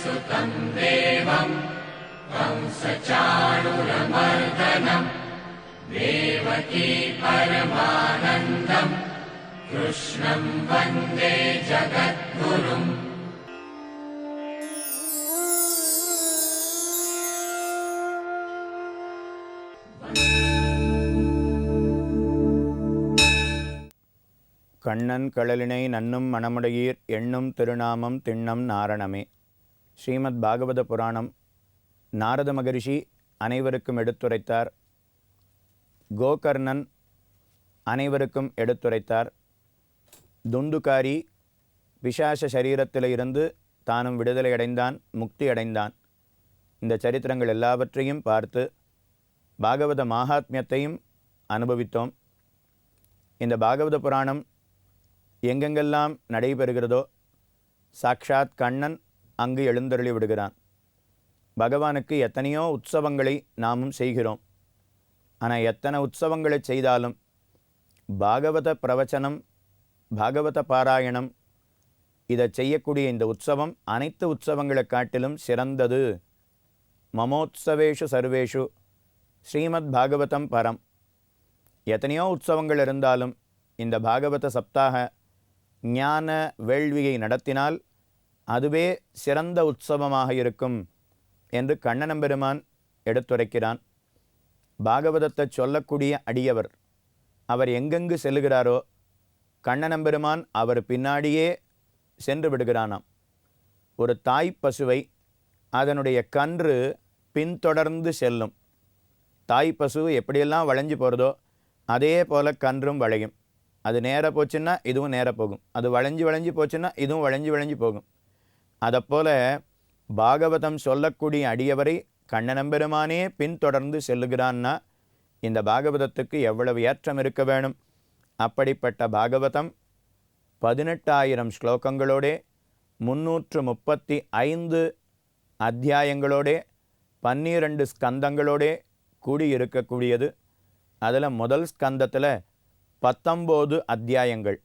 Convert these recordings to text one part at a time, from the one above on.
सुतं देवं कंसचाणूरमर्दनं देवकी परमानन्दं कृष्णं वन्दे जगद्गुरुम्. கண்ணன் கழலினை நன்னும் மணமுடையீர் எண்ணும் திருநாமம் திண்ணம் நாரணமே. ஸ்ரீமத் பாகவத புராணம் நாரத மகரிஷி அனைவருக்கும் எடுத்துரைத்தார். கோகர்ணன் அனைவருக்கும் எடுத்துரைத்தார். துந்துகாரி பிசாச சரீரத்தில் இருந்து தானும் விடுதலை அடைந்தான், முக்தி அடைந்தான். இந்த சரித்திரங்கள் எல்லாவற்றையும் பார்த்து பாகவத மாகாத்மியத்தையும் அனுபவித்தோம். இந்த பாகவத புராணம் எங்கெங்கெல்லாம் நடைபெறுகிறதோ சாக்ஷாத் கண்ணன் அங்கு எழுந்தருளி விடுகிறான். பகவானுக்கு எத்தனையோ உற்சவங்களை நாமும் செய்கிறோம். ஆனால் எத்தனை உற்சவங்களை செய்தாலும் பாகவத பிரவச்சனம், பாகவத பாராயணம், இதை செய்யக்கூடிய இந்த உற்சவம் அனைத்து உற்சவங்களை காட்டிலும் சிறந்தது. மமோத்சவேஷு சர்வேஷு ஸ்ரீமத் பாகவதம் பரம். எத்தனையோ உற்சவங்கள் இருந்தாலும் இந்த பாகவத சப்தாக ஞான வேள்வியை நடத்தினால் அதுவே சிறந்த உற்சவமாக இருக்கும் என்று கண்ணனம்பெருமான் எடுத்துரைக்கிறான். பாகவதத்தை சொல்லக்கூடிய அடியவர் அவர் எங்கெங்கு செல்லுகிறாரோ கண்ணனம்பெருமான் அவர் பின்னாடியே சென்று விடுகிறானாம். ஒரு தாய் பசுவை அதனுடைய கன்று பின்தொடர்ந்து செல்லும். தாய் பசு எப்படியெல்லாம் வளைஞ்சு போகிறதோ அதே போல் கன்றும் வளையும். அது நேராக போச்சுன்னா இதுவும் நேராக போகும், அது வளைஞ்சு போச்சுன்னா இதுவும் வளைஞ்சு போகும். அதைப்போல் பாகவதம் சொல்லக்கூடிய அடியவரை கண்ணனம்பெருமானே பின்தொடர்ந்து செல்லுகிறான்னா இந்த பாகவதத்துக்கு எவ்வளவு ஏற்றம் இருக்க வேணும். அப்படிப்பட்ட பாகவதம் 18,000 ஸ்லோகங்களோட 335 அத்தியாயங்களோட 12 ஸ்கந்தங்களோட கூடியிருக்கக்கூடியது. அதில் முதல் ஸ்கந்தத்தில் 19 அத்தியாயங்கள்.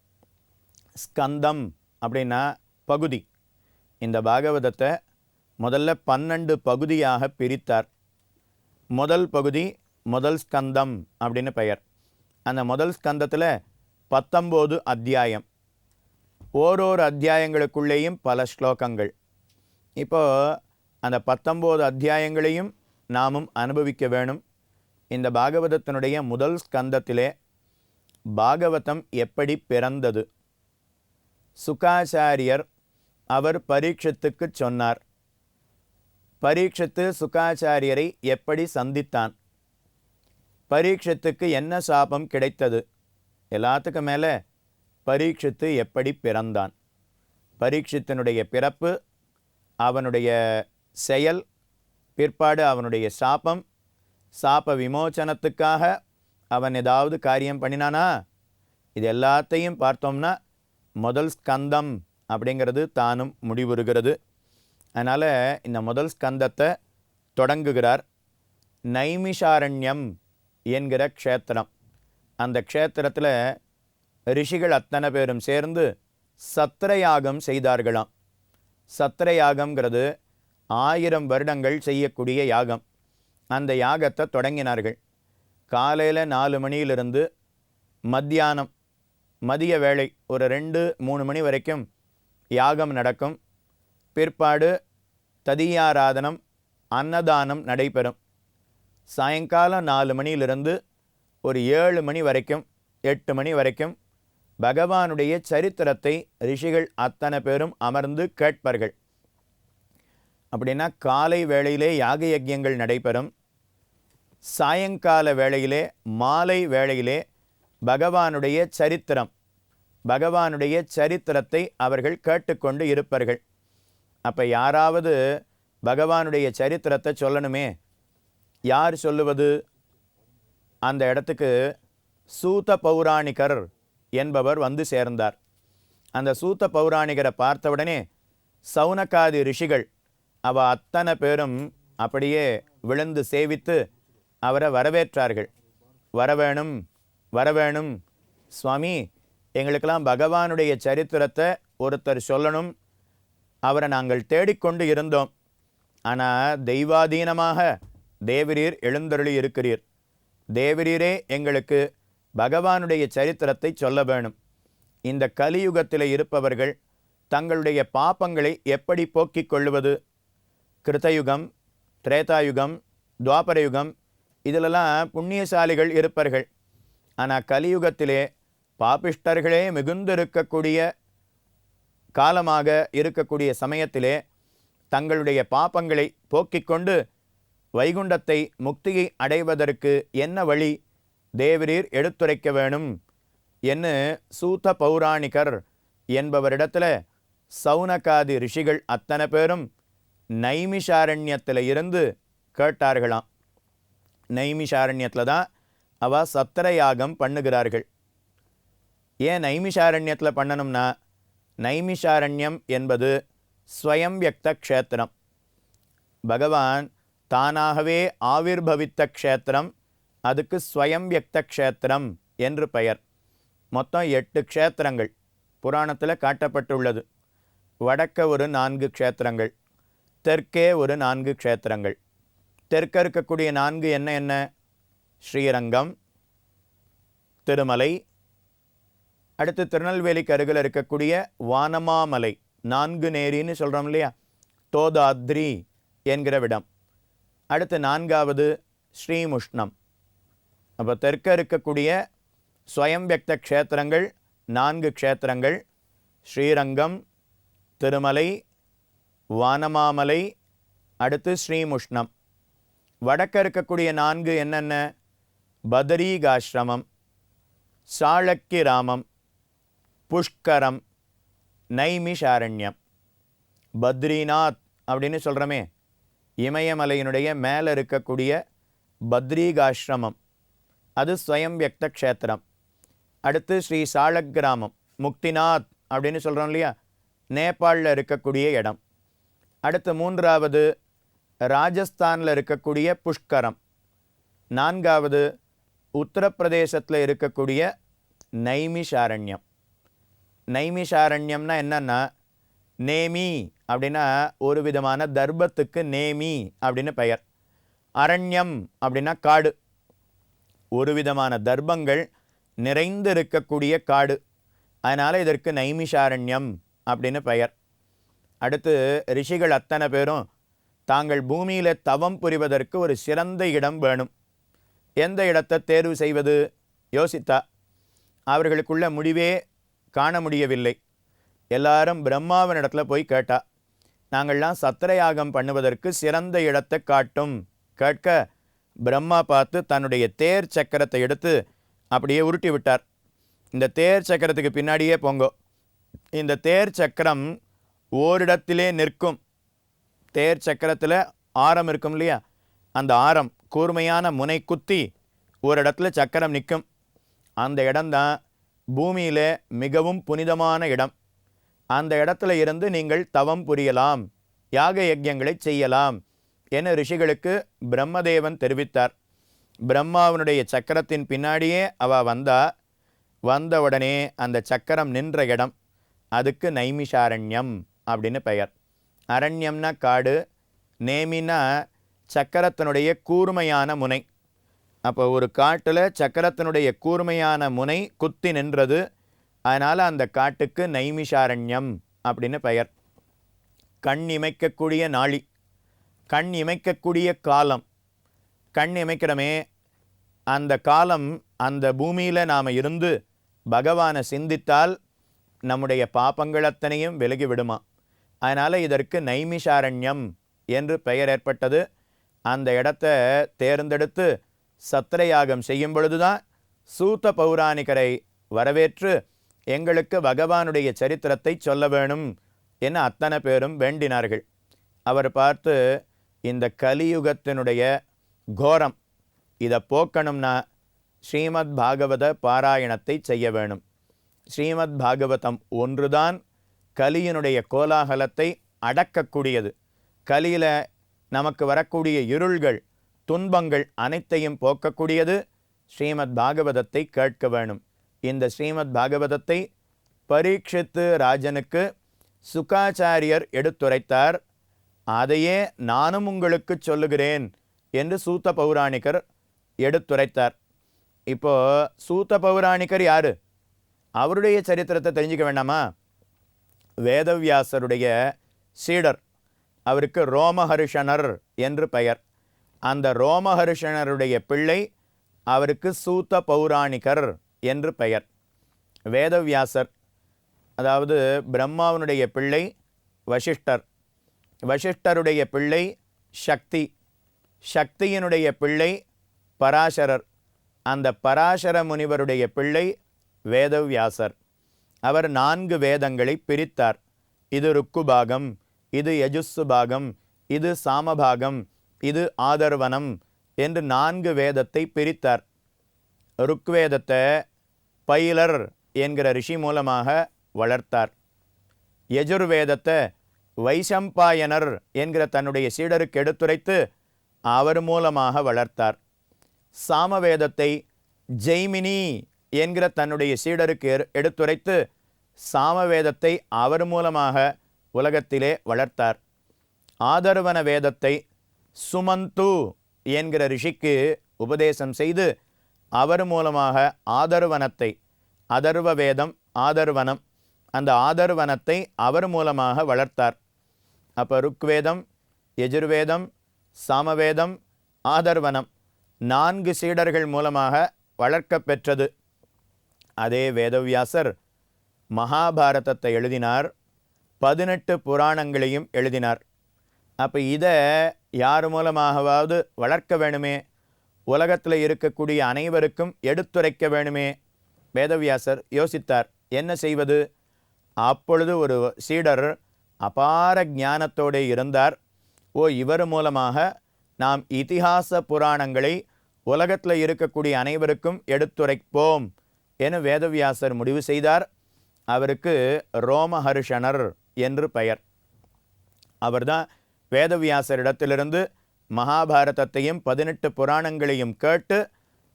ஸ்கந்தம் அப்படின்னா பகுதி. இந்த பாகவதத்தை முதல்ல 12 பகுதியாக பிரித்தார். முதல் பகுதி முதல் ஸ்கந்தம் அப்படின்னு பெயர். அந்த முதல் ஸ்கந்தத்தில் 19 அத்தியாயம். ஓரோரு அத்தியாயங்களுக்குள்ளேயும் பல ஸ்லோகங்கள். இப்போது அந்த 19 அத்தியாயங்களையும் நாமும் அனுபவிக்க வேணும். இந்த பாகவதத்தினுடைய முதல் ஸ்கந்தத்திலே பாகவதம் எப்படி பிறந்தது, சுகாச்சாரியர் அவர் பரீட்சித்துக்கு சொன்னார். பரீட்சித்து சுகாச்சாரியரை எப்படி சந்தித்தான், பரீட்சித்துக்கு என்ன சாபம் கிடைத்தது, எல்லாத்துக்கும் மேலே பரீட்சித்து எப்படி பிறந்தான், பரீட்சித்தினுடைய பிறப்பு, அவனுடைய செயல், பிற்பாடு அவனுடைய சாபம், சாப விமோச்சனத்துக்காக அவன் ஏதாவது காரியம் பண்ணினானா, இது எல்லாத்தையும் பார்த்தோம்னா முதல் ஸ்கந்தம் அப்படிங்கிறது தானும் முடிவுறுகிறது. அதனால் இந்த முதல் ஸ்கந்தத்தை தொடங்குகிறார். நைமிஷாரண்யம் என்கிற க்ஷேத்திரம். அந்த க்ஷேத்திரத்தில் ரிஷிகள் அத்தனை பேரும் சேர்ந்து சத்திரயாகம் செய்தார்களாம். சத்திரயாகங்கிறது 1000 வருடங்கள் செய்யக்கூடிய யாகம். அந்த யாகத்தை தொடங்கினார்கள். காலையில் 4 மணியிலிருந்து மத்தியானம் மதிய வேளை ஒரு 2-3 மணி வரைக்கும் யாகம் நடக்கும். பிற்பாடு ததியாராதனம், அன்னதானம் நடைபெறும். சாயங்காலம் 4 மணியிலிருந்து ஒரு 7 மணி வரைக்கும் 8 மணி வரைக்கும் பகவானுடைய சரித்திரத்தை ரிஷிகள் அத்தனை பேரும் அமர்ந்து கேட்பார்கள். அப்படின்னா காலை வேளையிலே யாக யஜ்யங்கள் நடைபெறும். சாயங்கால வேளையிலே, மாலை வேளையிலே பகவானுடைய சரித்திரம், பகவானுடைய சரித்திரத்தை அவர்கள் கேட்டுக்கொண்டு இருப்பார்கள். அப்போ யாராவது பகவானுடைய சரித்திரத்தை சொல்லணுமே, யார் சொல்லுவது? அந்த இடத்துக்கு சூத பௌராணிகர் என்பவர் வந்து சேர்ந்தார். அந்த சூத பௌராணிகரை பார்த்தவுடனே சௌனகாதி ரிஷிகள் அத்தனை பேரும் அப்படியே விழுந்து சேவித்து அவரை வரவேற்றார்கள். வரவேணும் வரவேணும் சுவாமி, எங்களுக்கெல்லாம் பகவானுடைய சரித்திரத்தை ஒருத்தர் சொல்லணும், அவரை நாங்கள் தேடிக்கொண்டு இருந்தோம். ஆனால் தெய்வாதீனமாக தேவரீர் எழுந்தருளி இருக்கிறீர். தேவரீரே எங்களுக்கு பகவானுடைய சரித்திரத்தை சொல்ல வேணும். இந்த கலியுகத்தில் இருப்பவர்கள் தங்களுடைய பாப்பங்களை எப்படி போக்கிக் கொள்வது? கிருத்தயுகம், திரேதாயுகம், துவாபரயுகம் இதிலெல்லாம் புண்ணியசாலிகள் இருப்பார்கள். ஆனால் கலியுகத்திலே பாபிஷ்டர்களே மிகுந்திருக்கக்கூடிய காலமாக இருக்கக்கூடிய சமயத்திலே தங்களுடைய பாப்பங்களை போக்கிக் கொண்டு வைகுண்டத்தை முக்தியை அடைவதற்கு என்ன வழி தேவரீர் எடுத்துரைக்க வேணும் என்று சூத பௌராணிகர் என்பவரிடத்தில் சௌனகாதி ரிஷிகள் அத்தனை பேரும் நைமிஷாரண்யத்தில் இருந்து கேட்டார்களாம். நைமிஷாரண்யத்தில் தான் அவ சத்திரயாகம் பண்ணுகிறார்கள். ஏன் நைமிஷாரண்யத்தில் பண்ணணும்னா, நைமிஷாரண்யம் என்பது ஸ்வயம் வியக்த க்ஷேத்திரம். பகவான் தானாகவே ஆவிர்பவித்த க்ஷேத்திரம், அதுக்கு ஸ்வயம் வியக்த க்ஷேத்திரம் என்று பெயர். மொத்தம் 8 க்ஷேத்திரங்கள் புராணத்தில் காட்டப்பட்டுள்ளது. வடக்க ஒரு 4 க்ஷேத்திரங்கள், தெற்கே ஒரு 4 க்ஷேத்திரங்கள். தெற்க இருக்கக்கூடிய 4 என்ன? ஸ்ரீரங்கம், திருமலை, அடுத்து திருநெல்வேலிக்கு அருகில் இருக்கக்கூடிய வானமாமலை, 4 நேரின்னு சொல்கிறோம் இல்லையா, தோதாத்ரி என்கிற விடம். அடுத்து 4வது ஸ்ரீமுஷ்ணம். அப்போ தெற்க இருக்கக்கூடிய ஸ்வயம் வியக்த க்ஷேத்திரங்கள் 4 க்ஷேத்திரங்கள்: ஸ்ரீரங்கம், திருமலை, வானமாமலை, அடுத்து ஸ்ரீமுஷ்ணம். வடக்க இருக்கக்கூடிய 4 என்னென்ன? பதரீகாசிரமம், சாளக்கிராமம், புஷ்கரம், நைமிஷாரண்யம். பத்ரிநாத் அப்படின்னு சொல்கிறோமே, இமயமலையினுடைய மேலே இருக்கக்கூடிய பத்ரீகாசிரமம், அது ஸ்வயம் வியக்த க்ஷேத்திரம். அடுத்து ஸ்ரீ சாளக்கிராமம், முக்திநாத் அப்படின்னு சொல்கிறோம் இல்லையா, நேபாளில் இருக்கக்கூடிய இடம். அடுத்து 3வது ராஜஸ்தானில் இருக்கக்கூடிய புஷ்கரம். 4வது உத்தரப்பிரதேசத்தில் இருக்கக்கூடிய நைமிஷாரண்யம். நைமிஷாரண்யம்னா என்னன்னா, நேமி அப்படின்னா ஒரு விதமான தர்பத்துக்கு நேமி அப்படின்னு பெயர். அரண்யம் அப்படின்னா காடு, ஒரு விதமான தர்பங்கள் நிறைந்து இருக்கக்கூடிய காடு. அதனால் இதற்கு நைமிஷாரண்யம் அப்படின்னு பெயர். அடுத்து ரிஷிகள் அத்தனை பேரும் தாங்கள் பூமியில் தவம் புரிவதற்கு ஒரு சிறந்த இடம் வேணும். எந்த இடத்தை தேர்வு செய்வது யோசித்தா அவர்களுக்குள்ள முடிவே காண முடியவில்லை. எல்லாரும் பிரம்மாவின் இடத்துல போய் கேட்டா, நாங்கள்லாம் சத்திரயாகம் பண்ணுவதற்கு சிறந்த இடத்தை காட்டும். கேட்க பிரம்மா பார்த்து தன்னுடைய தேர் சக்கரத்தை எடுத்து அப்படியே உருட்டி விட்டார். இந்த தேர் சக்கரத்துக்கு பின்னாடியே போங்கோ. இந்த தேர் சக்கரம் ஓரிடத்திலே நிற்கும். தேர் சக்கரத்தில் ஆரம் இருக்கும் இல்லையா, அந்த ஆரம் கூர்மையான முனை குத்தி ஒரு இடத்துல சக்கரம் நிற்கும். அந்த இடம்தான் பூமியில் மிகவும் புனிதமான இடம். அந்த இடத்துல இருந்து நீங்கள் தவம் புரியலாம், யாக யஜ்யங்களை செய்யலாம் என ரிஷிகளுக்கு பிரம்மதேவன் தெரிவித்தார். பிரம்மாவனுடைய சக்கரத்தின் பின்னாடியே அவ வந்த உடனே அந்த சக்கரம் நின்ற இடம், அதுக்கு நைமிஷாரண்யம் அப்படின்னு பெயர். அரண்யம்னா காடு, நேமினா சக்கரத்தினுடைய கூர்மையான முனை. அப்போ ஒரு காட்டில் சக்கரத்தினுடைய கூர்மையான முனை குத்தி நின்றது, அதனால் அந்த காட்டுக்கு நைமிஷாரண்யம் அப்படின்னு பெயர். கண் இமைக்கக்கூடிய நாளி, கண் இமைக்கக்கூடிய காலம். கண் இமைக்கிறமே அந்த காலம், அந்த பூமியில் நாம் இருந்து பகவானை சிந்தித்தால் நம்முடைய பாபங்கள் அத்தனையும் விலகி விடுமா. அதனால் இதற்கு நைமிஷாரண்யம் என்று பெயர் ஏற்பட்டது. அந்த இடத்த தேர்ந்தெடுத்து சத்திரயாகம் செய்யும் பொழுதுதான் சூத பௌராணிகரை வரவேற்று எங்களுக்கு பகவானுடைய சரித்திரத்தை சொல்ல வேணும் என அத்தனை பேரும் வேண்டினார்கள். அவர் பார்த்து, இந்த கலியுகத்தினுடைய கோரம் இதை போக்கணும்னா ஸ்ரீமத் பாகவத பாராயணத்தை செய்ய வேணும். ஸ்ரீமத் பாகவதம் ஒன்றுதான் கலியினுடைய கோலாகலத்தை அடக்கக்கூடியது. கலியில் நமக்கு வரக்கூடிய இருள்கள், துன்பங்கள் அனைத்தையும் போக்கக்கூடியது. ஸ்ரீமத் பாகவதத்தை கேட்க வேணும். இந்த ஸ்ரீமத் பாகவதத்தை பரீட்சித்து ராஜனுக்கு சுகாச்சாரியர் எடுத்துரைத்தார். அதையே நானும் உங்களுக்கு சொல்லுகிறேன் என்று சூத்த பௌராணிகர் எடுத்துரைத்தார். இப்போ சூத்த பௌராணிகர் யாரு? அவருடைய சரித்திரத்தை தெரிஞ்சுக்க வேண்டாமா? வேதவியாசருடைய சீடர். அவருக்கு ரோமஹர்ஷனர் என்று பெயர். அந்த ரோமஹர்ஷனருடைய பிள்ளை அவருக்கு சூத்த பௌராணிகர் என்று பெயர். வேதவியாசர் அதாவது பிரம்மாவனுடைய பிள்ளை வசிஷ்டர். வசிஷ்டருடைய பிள்ளை சக்தி. சக்தியினுடைய பிள்ளை பராசரர். அந்த பராசர முனிவருடைய பிள்ளை வேதவியாசர். அவர் 4 வேதங்களை பிரித்தார். இது ருக்கு பாகம், இது யஜுஸ்ஸு பாகம், இது சாமபாகம், இது ஆதர்வனம் என்று 4 வேதத்தை பிரித்தார். ருக்வேதத்தை பைலர் என்கிற ரிஷி மூலமாக வளர்த்தார். யஜுர்வேதத்தை வைசம்பாயனர் என்கிற தன்னுடைய சீடருக்கு எடுத்துரைத்து அவர் மூலமாக வளர்த்தார். சாமவேதத்தை ஜெய்மினி என்கிற தன்னுடைய சீடருக்கு எடுத்துரைத்து சாமவேதத்தை அவர் மூலமாக உலகத்திலே வளர்த்தார். ஆதர்வன வேதத்தை சுமந்து என்கிற ரிஷிக்கு உபதேசம் செய்து அவர் மூலமாக ஆதர்வனத்தை, அதர்வ வேதம் ஆதர்வனம், அந்த ஆதர்வனத்தை அவர் மூலமாக வளர்த்தார். அப்போ ருக்வேதம், யஜுர்வேதம், சாமவேதம், ஆதர்வனம் 4 சீடர்கள் மூலமாக வளர்க்க பெற்றது. அதே வேதவியாசர் மகாபாரதத்தை எழுதினார். 18 புராணங்களையும் எழுதினார். அப்போ இதை யார் மூலமாகவாவது வளர்க்க வேணுமே, உலகத்தில் இருக்கக்கூடிய அனைவருக்கும் எடுத்துரைக்க வேணுமே. வேதவியாசர் யோசித்தார், என்ன செய்வது? அப்பொழுது ஒரு சீடர் அபார ஞானத்தோடு இருந்தார். இவர் மூலமாக நாம் இதிகாச புராணங்களை உலகத்தில் இருக்கக்கூடிய அனைவருக்கும் எடுத்துரைப்போம் என வேதவியாசர் முடிவு செய்தார். அவருக்கு ரோமஹர்ஷனர் என்று பெயர். அவர்தான் வேதவியாசரிடத்திலிருந்து மகாபாரதத்தையும் 18 புராணங்களையும் கேட்டு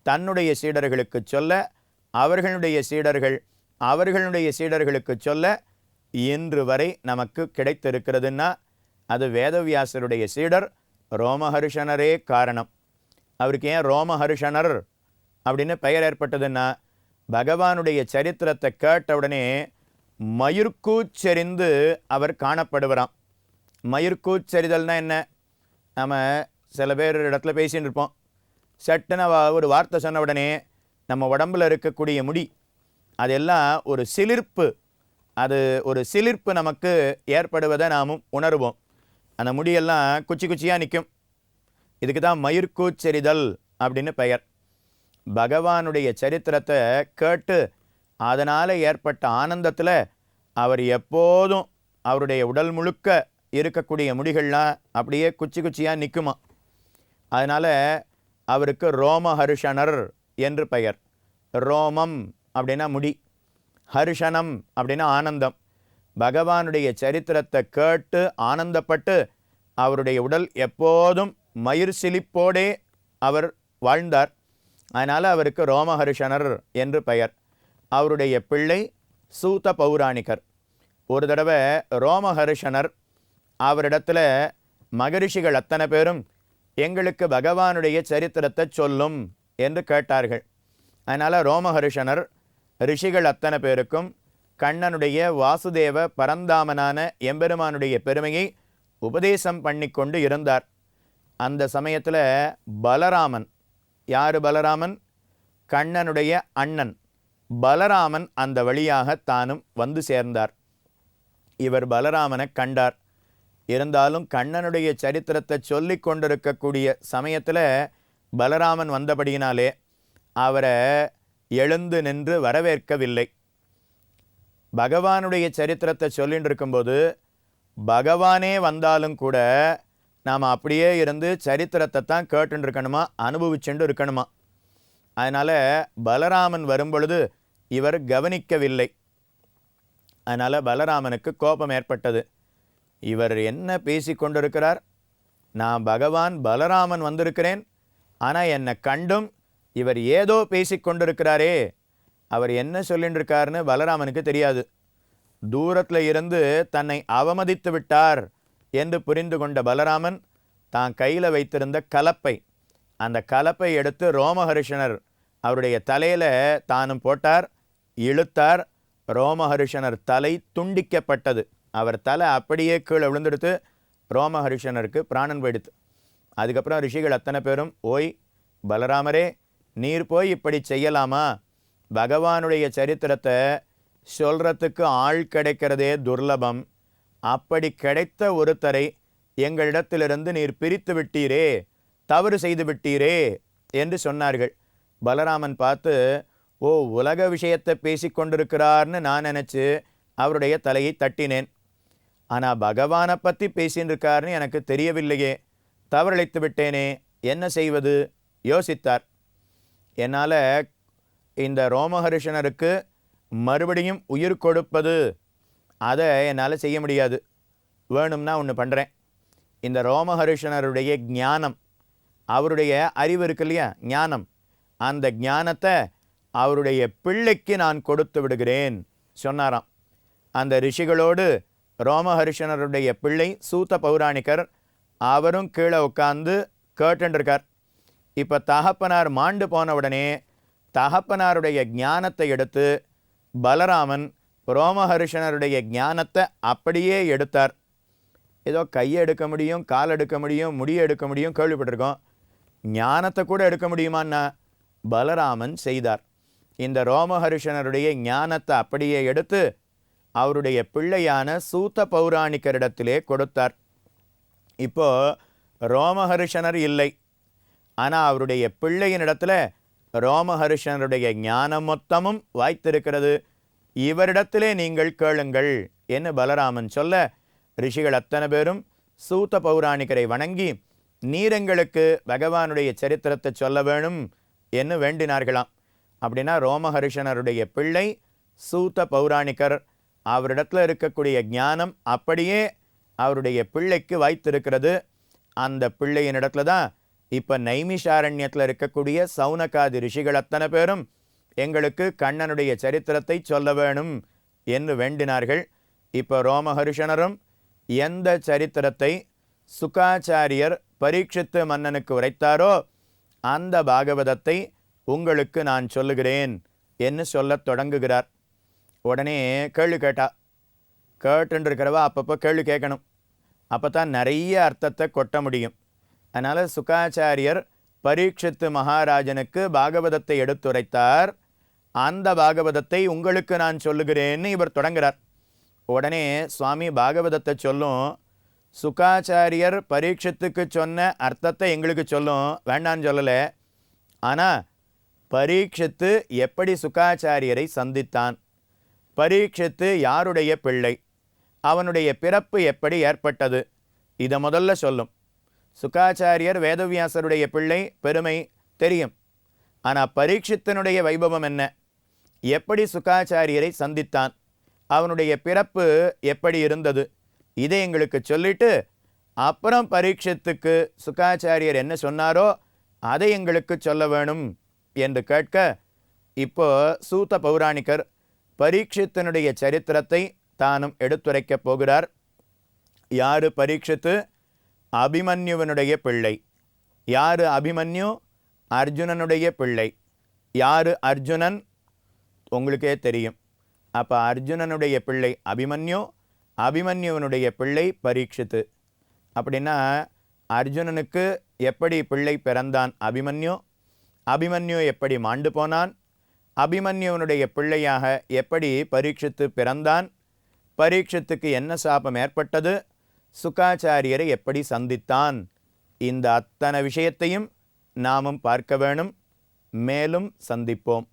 தன்னுடைய சீடர்களுக்கு சொல்ல, அவர்களுடைய சீடர்கள் அவர்களுடைய சீடர்களுக்கு சொல்ல இன்று வரை நமக்கு கிடைத்திருக்கிறதுன்னா அது வேதவியாசருடைய சீடர் ரோமஹர்ஷனரே காரணம். அவருக்கு ஏன் ரோமஹர்ஷனர் அப்படின்னு பெயர் ஏற்பட்டதுன்னா, பகவானுடைய சரித்திரத்தை கேட்டவுடனே மயிர்கூச்செறிந்து அவர் காணப்படுவராம். மயிர்கூச்செறிதல்னா என்ன? நம்ம சில பேர் இடத்துல பேசின்னு இருப்போம். சட்டுன்னு ஒரு வார்த்தை சொன்ன உடனே நம்ம உடம்பில் இருக்கக்கூடிய முடி அதெல்லாம் ஒரு சிலிர்ப்பு, அது ஒரு சிலிர்ப்பு நமக்கு ஏற்படுவதை நாமும் உணர்வோம். அந்த முடியெல்லாம் குச்சி குச்சியாக நிற்கும். இதுக்கு தான் மயிர்கூச்செறிதல் அப்படின்னு பெயர். பகவானுடைய சரித்திரத்தை கேட்டு அதனால் ஏற்பட்ட ஆனந்தத்தில் அவர் எப்போதும் அவருடைய உடல் முழுக்க இருக்கக்கூடிய முடிகள்லாம் அப்படியே குச்சி குச்சியாக நிற்குமா. அதனால் அவருக்கு ரோமஹர்ஷனர் என்று பெயர். ரோமம் அப்படின்னா முடி, ஹர்ஷனம் அப்படின்னா ஆனந்தம். பகவானுடைய சரித்திரத்தை கேட்டு ஆனந்தப்பட்டு அவருடைய உடல் எப்போதும் மயிர் சிலிப்போடே அவர் வாழ்ந்தார். அதனால் அவருக்கு ரோமஹர்ஷனர் என்று பெயர். அவருடைய பிள்ளை சூத பௌராணிகர். ஒரு தடவை ரோமஹர்ஷனர் அவரிடத்தில் மகரிஷிகள் அத்தனை பேரும் எங்களுக்கு பகவானுடைய சரித்திரத்தை சொல்லும் என்று கேட்டார்கள். அதனால் ரோமஹர்ஷனர் ரிஷிகள் அத்தனை பேருக்கும் கண்ணனுடைய வாசுதேவ பரந்தாமனான எம்பெருமானுடைய பெருமையை உபதேசம் பண்ணி கொண்டு இருந்தார். அந்த சமயத்தில் பலராமன், யார் பலராமன்? கண்ணனுடைய அண்ணன் பலராமன் அந்த வழியாக தானும் வந்து சேர்ந்தார். இவர் பலராமனை கண்டார். இருந்தாலும் கண்ணனுடைய சரித்திரத்தை சொல்லி கொண்டிருக்கக்கூடிய சமயத்தில் பலராமன் வந்தபடியினாலே அவரை எழுந்து நின்று வரவேற்கவில்லை. பகவானுடைய சரித்திரத்தை சொல்லிட்டு இருக்கும்போது பகவானே வந்தாலும் கூட நாம் அப்படியே இருந்து சரித்திரத்தை தான் கேட்டுன்னு இருக்கணுமா, அனுபவிச்சுட்டு இருக்கணுமா. அதனால் பலராமன் வரும்பொழுது இவர் கவனிக்கவில்லை. அதனால் பலராமனுக்கு கோபம் ஏற்பட்டது. இவர் என்ன பேசி கொண்டிருக்கிறார்? நான் பகவான் பலராமன் வந்திருக்கிறேன், ஆனால் என்னை கண்டும் இவர் ஏதோ பேசி கொண்டிருக்கிறாரே, அவர் என்ன சொல்லிட்டு இருக்காருன்னு பலராமனுக்கு தெரியாது. தூரத்தில் இருந்து தன்னை அவமதித்து விட்டார் என்று புரிந்து கொண்ட பலராமன் தான் கையில் வைத்திருந்த கலப்பை, அந்த கலப்பை எடுத்து ரோமஹர்ஷனர் அவருடைய தலையில் தானும் போட்டார், இழுத்தார். ரோமஹர்ஷனர் தலை துண்டிக்கப்பட்டது. அவர் தலை அப்படியே கீழே விழுந்தெடுத்து ரோமஹர்ஷனருக்கு பிராணன் போயிடுத்து. அதுக்கப்புறம் ரிஷிகள் அத்தனை பேரும், ஓய் பலராமரே, நீர் போய் இப்படி செய்யலாமா? பகவானுடைய சரித்திரத்தை சொல்கிறதுக்கு ஆள் கிடைக்கிறதே துர்லபம். அப்படி கிடைத்த ஒருத்தரை எங்களிடத்திலிருந்து நீர் பிரித்து விட்டீரே, தவறு செய்து விட்டீரே என்று சொன்னார்கள். பலராமன் பார்த்து, ஓ, உலக விஷயத்தை பேசி கொண்டிருக்கிறார்னு நான் நினச்சி அவருடைய தலையை தட்டினேன். ஆனால் பகவானை பற்றி பேசின்னு இருக்காருன்னு எனக்கு தெரியவில்லையே, தவறளித்து விட்டேனே, என்ன செய்வது யோசித்தார். என்னால் இந்த ரோமஹர்ஷனருக்கு மறுபடியும் உயிர் கொடுப்பது அதை என்னால் செய்ய முடியாது. வேணும்னா ஒன்று பண்ணுறேன். இந்த ரோமஹர்ஷனருடைய ஞானம், அவருடைய அறிவு இருக்கு இல்லையா, ஞானம், அந்த ஞானத்தை அவருடைய பிள்ளைக்கு நான் கொடுத்து விடுகிறேன் சொன்னாராம். அந்த ரிஷிகளோடு ரோமஹர்ஷனருடைய பிள்ளை சூத பௌராணிகர் அவரும் கீழே உட்கார்ந்து கேட்டுருக்கார். இப்போ தகப்பனார் மாண்டு போன உடனே தகப்பனாருடைய ஞானத்தை எடுத்து பலராமன் ரோமஹர்ஷனருடைய ஞானத்தை அப்படியே எடுத்தார். ஏதோ கையை எடுக்க முடியும், கால் எடுக்க முடியும், முடியை எடுக்க முடியும் கேள்விப்பட்டிருக்கோம். ஞானத்தை கூட எடுக்க முடியுமான்னா பலராமன் செய்தார். இந்த ரோமஹர்ஷனருடைய ஞானத்தை அப்படியே எடுத்து அவருடைய பிள்ளையான சூத பௌராணிகரிடத்திலே கொடுத்தார். இப்போ ரோமஹர்ஷனர் இல்லை, ஆனால் அவருடைய பிள்ளையின் இடத்துல ரோமஹர்ஷனருடைய ஞானம் மொத்தமும் வாய்த்திருக்கிறது. இவரிடத்திலே நீங்கள் கேளுங்கள் என்று பலராமன் சொல்ல, ரிஷிகள் அத்தனை பேரும் சூத பௌராணிகரை வணங்கி, நீரெங்களுக்கு பகவானுடைய சரித்திரத்தை சொல்ல வேணும் என்று வேண்டினார்களாம். அப்படின்னா ரோமஹர்ஷனருடைய பிள்ளை சூத பௌராணிகர், அவரிடத்தில் இருக்கக்கூடிய ஞானம் அப்படியே அவருடைய பிள்ளைக்கு வாய்த்திருக்கிறது. அந்த பிள்ளையின் இடத்துல தான் இப்போ நைமிஷாரண்யத்தில் இருக்கக்கூடிய சௌனகாதி ரிஷிகள் அத்தனை பேரும் எங்களுக்கு கண்ணனுடைய சரித்திரத்தை சொல்ல வேணும் என்று வேண்டினார்கள். இப்போ ரோமஹர்ஷனரும் எந்த சரித்திரத்தை சுகாச்சாரியர் பரீட்சித்து மன்னனுக்கு உரைத்தாரோ அந்த பாகவதத்தை உங்களுக்கு நான் சொல்லுகிறேன் என்று சொல்லத் தொடங்குகிறார். உடனே கேள்வி கேட்டுருக்கிறவா அப்பப்போ கேள்வி கேட்கணும், அப்போ தான் நிறைய அர்த்தத்தை கொட்ட முடியும். அதனால் சுகாச்சாரியர் பரீட்சித்து மகாராஜனுக்கு பாகவதத்தை எடுத்துரைத்தார். அந்த பாகவதத்தை உங்களுக்கு நான் சொல்லுகிறேன்னு இவர் தொடங்குகிறார். உடனே சுவாமி பாகவதத்தை சொல்லும், சுகாச்சாரியர் பரீட்சித்துக்கு சொன்ன அர்த்தத்தை எங்களுக்கு சொல்லும், வேண்டான்னு சொல்லலை. ஆனால் பரீட்சித்து எப்படி சுகாச்சாரியரை சந்தித்தான், பரீட்சித்து யாருடைய பிள்ளை, அவனுடைய பிறப்பு எப்படி ஏற்பட்டது, இதை முதல்ல சொல்லும். சுகாச்சாரியர் வேதவியாசருடைய பிள்ளை, பெருமை தெரியும். ஆனால் பரீட்சித்தனுடைய வைபவம் என்ன, எப்படி சுகாச்சாரியரை சந்தித்தான், அவனுடைய பிறப்பு எப்படி இருந்தது, இதை எங்களுக்கு சொல்லிட்டு அப்புறம் பரீட்சித்துக்கு சுகாச்சாரியர் என்ன சொன்னாரோ அதை எங்களுக்கு சொல்ல வேணும் என்று கேட்க, இப்போ சூத பௌராணிகர் பரீட்சித்தனுடைய சரித்திரத்தை தானும் எடுத்துரைக்கப் போகிறார். யாரு பரீட்சித்து? அபிமன்யுவனுடைய பிள்ளை. யாரு அபிமன்யு? அர்ஜுனனுடைய பிள்ளை. யாரு அர்ஜுனன்? உங்களுக்கே தெரியும். அப்போ அர்ஜுனனுடைய பிள்ளை அபிமன்யு, அபிமன்யுவனுடைய பிள்ளை பரீட்சித்து. அப்படின்னா அர்ஜுனனுக்கு எப்படி பிள்ளை பிறந்தான் அபிமன்யு, அபிமன்யு எப்படி மாண்டு போனான், அபிமன்யுவனுடைய பிள்ளையாக எப்படி பரீட்சித்து பிறந்தான், பரீட்சித்துக்கு என்ன சாபம் ஏற்பட்டது, சுகாச்சாரியரை எப்படி சந்தித்தான், இந்த அத்தனை விஷயத்தையும் நாமும் பார்க்க வேணும். மேலும் சந்திப்போம்.